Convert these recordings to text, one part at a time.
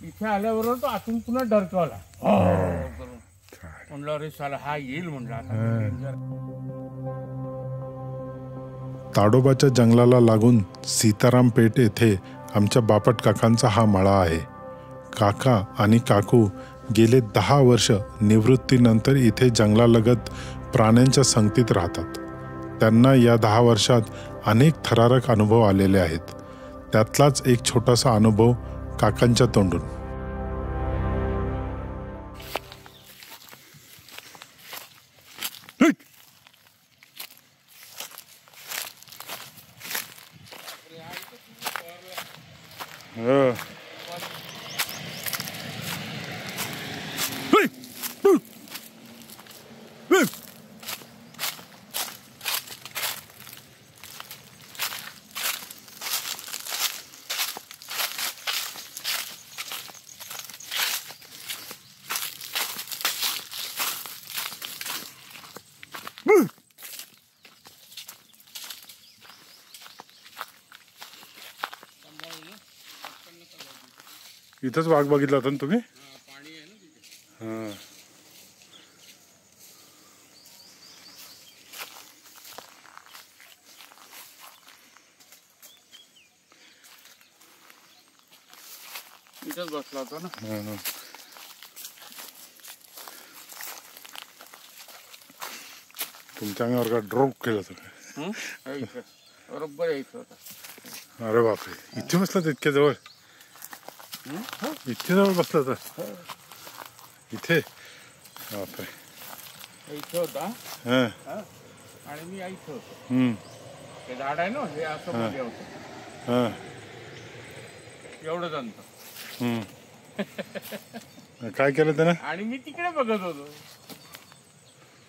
इथे आल्याबरोबर तो आतून पुन्हा डरकावला. म्हणलं अरे साला हा येईल म्हणलं आता. ताडोबाच्या जंगलाला लागून सीताराम पेठ येथे आमच्या बापट काकांचा हा मळा आहे. काका आणि काकू गेले 10 वर्ष निवृत्तीनंतर इथे जंगलालगत प्राण्यांच्या संगतीत राहतात. त्यांना या 10 वर्षात अनेक थरारक अनुभव आलेले आहेत. त्यातलाच एक छोटासा अनुभव काकांच्या तोंडून. इथंच वाघ बघितला होता ना तुम्ही? पाणी आहे ना तिथे. इथंच बसला होता ना. तुमच्या अंगावर का ड्रॉप केलं होतं? बरोबर यायचं होता. अरे बापरे, इथे बसला तर इतक्या जवळ? इतके जवळ बसला होता इथे? बापरे. इथे होता आणि मी इथे होतो. हे झाड आहे ना, हे असं मध्ये होतं. एवढंच अंतर. काय केलं त्यानं? आणि मी तिकडे बघत होतो.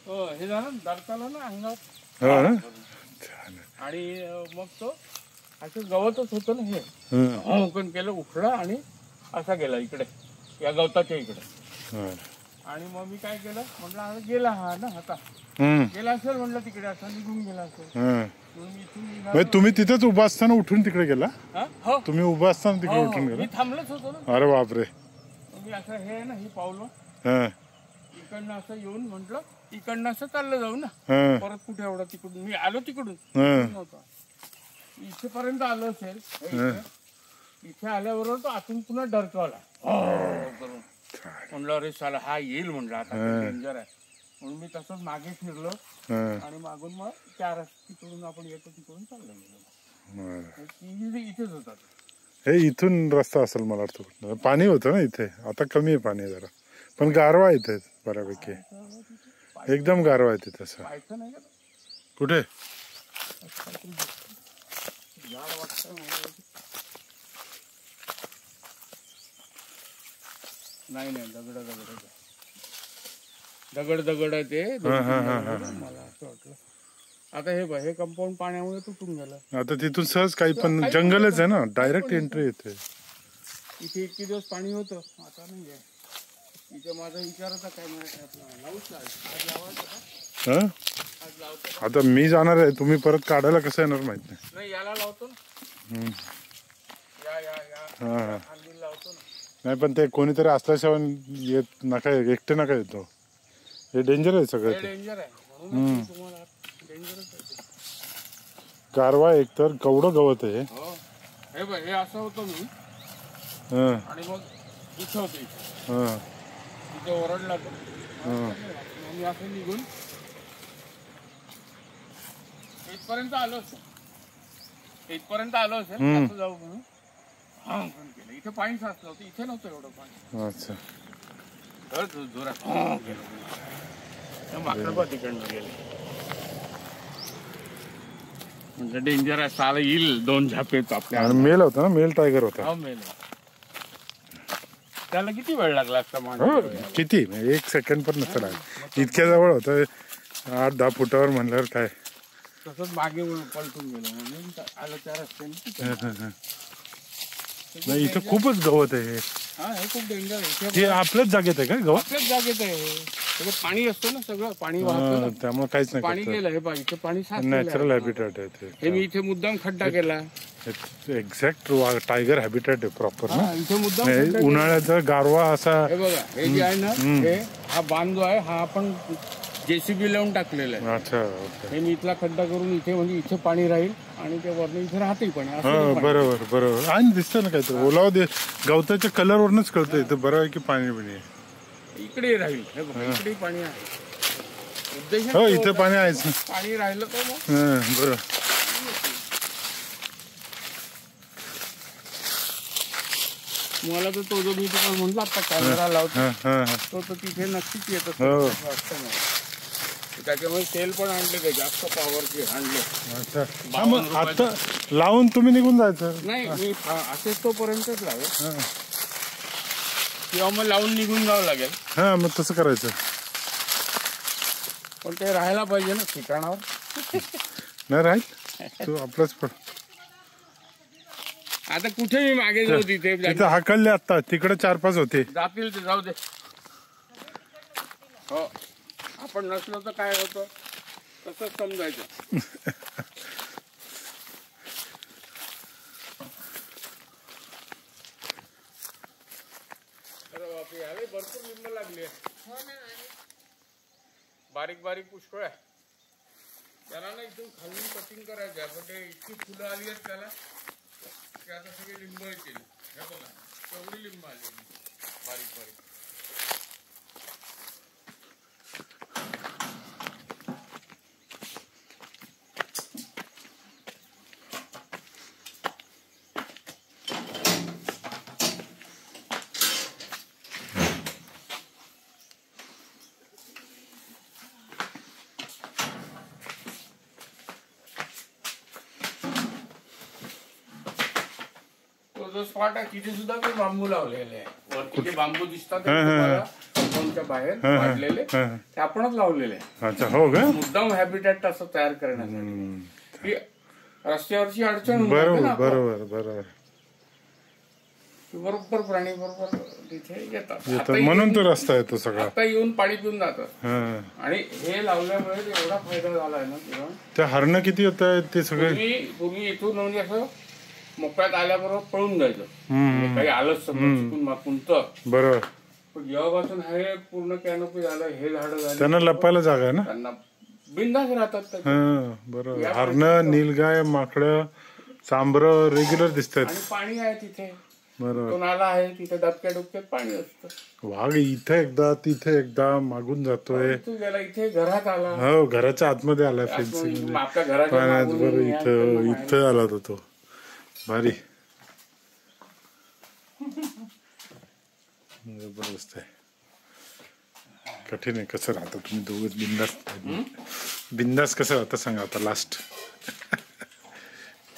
हो, हे झालं दरताला ना अंगात. आणि मग तो असं गवतच होतं ना, हे ओपन केलं, उठला आणि असा गेला इकडे, या गवताच्या इकडे. आणि मग मी काय केलं, म्हटलं गेला हा ना, आता गेला असेल म्हटलं तिकडे, असा निघून गेला असेल. तुम्ही तिथेच उभा असताना उठून तिकडे गेला? हो, तुम्ही उभा असताना तिकडे उठून गेला? मी थांबलोच होतो ना. अरे बापरे. मी असं हे आहे ना, ही पावलं इकडनं असं येऊन म्हटलं इकडनं असं चाललं जाऊ ना, परत कुठे एवढं तिकडून मी आलो, तिकडून नव्हतं इथेपर्यंत आलो असेल. इथे आल्याबरोबर तो आतून पुन्हा डरकावला. म्हणलं अरे साला हा येईल म्हणलं आता, डेंजर आहे म्हणून मी तसंच मागे फिरलो आणि मागून मग त्या तिकडून आपण येतो तिकडून चाललो गेलो. इथेच होता. हे इथून रस्ता असेल मला वाटतं. पाणी होतं ना इथे, आता कमी आहे पाणी जरा, पण गारवा इथे बऱ्यापैकी, एकदम गारवा आहे तिथे. तसं कुठे नाही नाही, दगड आहे ते. मला असं वाटलं आता हे कंपाऊंड पाण्यामुळे तुटून गेलं. आता तिथून सहज काही पण जंगलच आहे ना, डायरेक्ट एंट्री येते. इथे इतके दिवस पाणी होतं, आता नाही आहे. इथे माझा विचार होता काय आता मी जाणार आहे, तुम्ही परत काढायला कसं येणार माहित नाही. याला लावतो ना, लावतो ना. नाही पण ते कोणीतरी असल्याशिवाय येत नका, एकटे नका येतो. हे डेंजर आहे सगळं. डेंजर आहे म्हणून तुम्हाला डेंजरच आहे. गारवा एकतर केवढं गवत आहे. हे बघ, हे असं होतं मी आणि मग इथं होतं, इथे ओरडला तो. मी असं निघून इथपर्यंत आलो असेल, असं जाऊ म्हणून इथे पाणी साचलं होतं. इथे नव्हतं एवढं पाणी. अच्छा. जोरात माकडं तिकडनं गेले. म्हणजे डेंजर आहे, साला येईल 2 झापेत आपल्या. मेल होता ना, मेल टायगर होता. मेल. त्याला किती वेळ लागला असता? किती, 1 सेकंड पण नसतं लागला. इतक्या जवळ होतं, 8-10 फुटावर म्हणल्यावर काय. तसंच मागे पलटून गेलो म्हणून आलं त्या रस्त्याने. नाही, इथं खूपच गवत आहे. हे खूप डेंजर आहे. हे आपल्याच जागेत आहे का गवत? आपल्याच जागेत आहे. पाणी असतं ना, सगळं पाणी वाहतं, त्यामुळे काहीच नाही. पाणी गेलं हे बघ, इथे पाणी नॅचरल हॅबिटॅट आहे. हे मी इथे मुद्दाम खड्डा केला एक्झॅक्ट टायगर हॅबिटॅट आहे प्रॉपर ना. इथे मुद्दाम हे खड्डा उन्हाळ्याचा गारवा असा. हे बघा, हे जे आहे ना, हे हा बांध जो आहे हा आपण JCB लावून टाकलेला आहे. अच्छा ओके. हे मी इथला खड्डा करून इथे, म्हणजे इथे पाणी राहील आणि ते वरनं इथे राहते पाणी असं हा पाणी. बरोबर बरोबर. आणि दिसतं ना काहीतरी ओलावा दे, गवताच्या कलर वरूनच कळतं इथं बरं आहे की पाणी बिणी आहे. इकडे राहील. हे बघा, इकडे पाणी आहे. उद्देश हो इथे पाणी आहेच ना. पाणी राहिलं तर मग बरोबर. मला तर तो जो मी तुम्हाला म्हणला आता कॅमेरा लावतो तो तर तिथे नक्कीच येत असतो. हो. असतं नाही. त्याच्यामुळे सेल पण आणले ते जास्त पॉवरचे आणले. अच्छा हा, मग आता लावून तुम्ही निघून जायचं. नाही मी असेच तोपर्यंतच लावेल किंवा मग लावून निघून जावं लागेल. हा मग तसं करायचं. पण ते राहायला पाहिजे ना ठिकाणावर. नाही राहील तू आपलंच पण. आता कुठे मी मागे जाऊ तिथे तिथे हाकलले आता तिकडे 4-5 होते. जातील ते जाऊ दे. हो आपण नसलो तर काय होतं तसंच समजायचं. अरे बापरे यावेळी भरपूर लिंब लागली. बारीक बारीक पुष्कळ आहे. त्याला ना इथून खालून कटिंग करायचं आहे, पण ते इतकी फुलं आली आहेत त्याला की आता सगळे लिंब येतील. हे बघा केवढी लिंब आली बारीक बारीक. जो स्पॉट आहे तिथे सुद्धा मी बांबू लावलेले आहे. वरती जे बांबू दिसतात कंपाऊंडच्या बाहेर वाढलेले ते आपणच लावलेले आहे. अच्छा हो का. मुद्दाम हॅबिटॅट असं तयार करण्यासाठी. रस्त्यावरची अडचण बरोबर बरोबर बरोबर. बरोबर प्राणी बरोबर तिथे येतात. म्हणून तो रस्ता येतो सगळा. आता येऊन पाणी पिऊन जातात. आणि हे लावल्यामुळे एवढा फायदा झालाय ना किंवा ते हरणं किती येत आहेत ते सगळे. पूर्वी इथून म्हणजे असं मोकळ्यात आल्याबरोबर पळून जायचं. काही आलंच समजून मागून तर बरोबर. पण जेव्हापासून हे पूर्ण कॅनोपी झालं, हे झाडं झालं, त्यांना लपायला जागा आहे ना. त्यांना बिंदास राहतात. बरोबर. हरणं, नीलगाय, माकडं, चांबर रेग्युलर दिसतात. आणि पाणी आहे तिथे. बरोबर. तो नाला आहे तिथे, डबक्या डुबक्यात पाणी असतं. वाघ इथे एकदा तिथे एकदा मागून जातोय. तू गेला इथे घरात आला. हो घराच्या आतमध्ये आला फेन्सिंग आपल्या घराच्या पाण्यात. मागून बरं इथं इथं आला होता तो. भारी जबरदस्त आहे. कठीण आहे. कसं राहतं तुम्ही दोघं बिंदास बिंदास कसं राहतं सांगा आता. लास्ट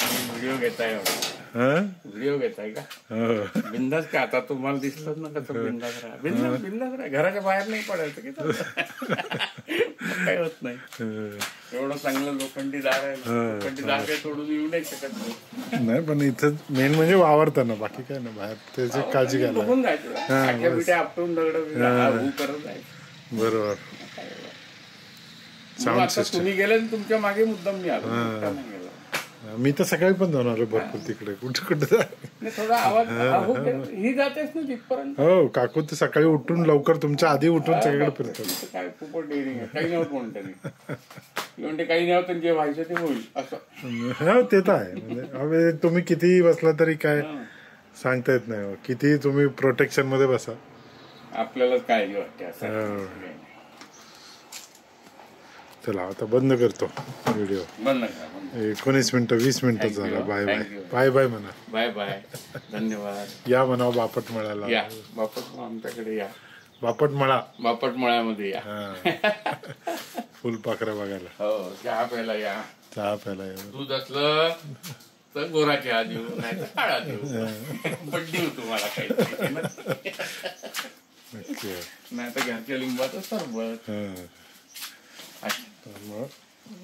व्हिडिओ घेताय. व्हिडिओ घेताय का बिंदास का. आता तुम्हाला दिसलं ना कसं बिंदास राहा. बिंदास बिंदास राहा. घराच्या बाहेर नाही पडायचं की काही होत नाही. एवढं चांगलं लोखंडी दार आहे. लोखंडी दार काही तोडून येऊ नाही शकत नाही. पण इथं मेन म्हणजे वावरतं ना, बाकी काय ना. बाहेर त्याची काळजी घ्यायला बघून जायचं. बिट्या आपटून दगड करत जायचं. बरोबर. तुम्ही गेले तुमच्या मागे मुद्दाम मी आलो. मी तर सकाळी पण जाऊन आलो भरपूर तिकडे. कुठे कुठे थोडा आवाज ही जातेच ना तिथपर्यंत. हो काकू तर सकाळी उठून लवकर तुमच्या आधी उठून सगळीकडे फिरतात. काय खूपच डेअरिंग आहे. काही नव्हतं म्हणते काही नव्हतं जे व्हायचं ते होईल असं. हो ते तर आहे. म्हणजे तुम्ही कितीही बसला तरी काय सांगता येत नाही. किती तुम्ही प्रोटेक्शन मध्ये बसा आपल्याला काळजी वाटते असं. चला आता बंद करतो व्हिडिओ. बंद करा. 19 मिनिटं 20 मिनिटं झाला. Bye bye. बाय बाय म्हणा. Bye bye. धन्यवाद. या म्हणा बापट मळ्याला. या बापट आमच्याकडे या. बापट मळा. बापट मळ्यामध्ये या. फुलपाखरं बघायला. हो चहा प्यायला या. चहा प्यायला या. दूध असलं तर गोरा चहा देऊ नाही तर काळा देऊ. पण देऊ तुम्हाला काही नाही तर घरच्या लिंबाचं सरबत.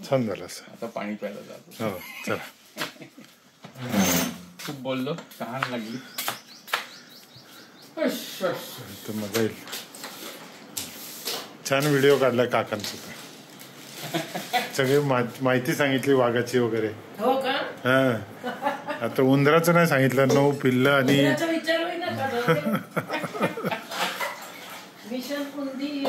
छान झालं. आता पाणी प्यायला जातो. हो चला. खूप बोललो. तहान लागली. मजा येईल. छान व्हिडिओ काढलाय काकांचा. सगळी माहिती सांगितली वाघाची वगैरे. हो का. हा आता उंदराचं नाही सांगितलं, 9 पिल्लं आणि विचार होईना मिशन कुंदी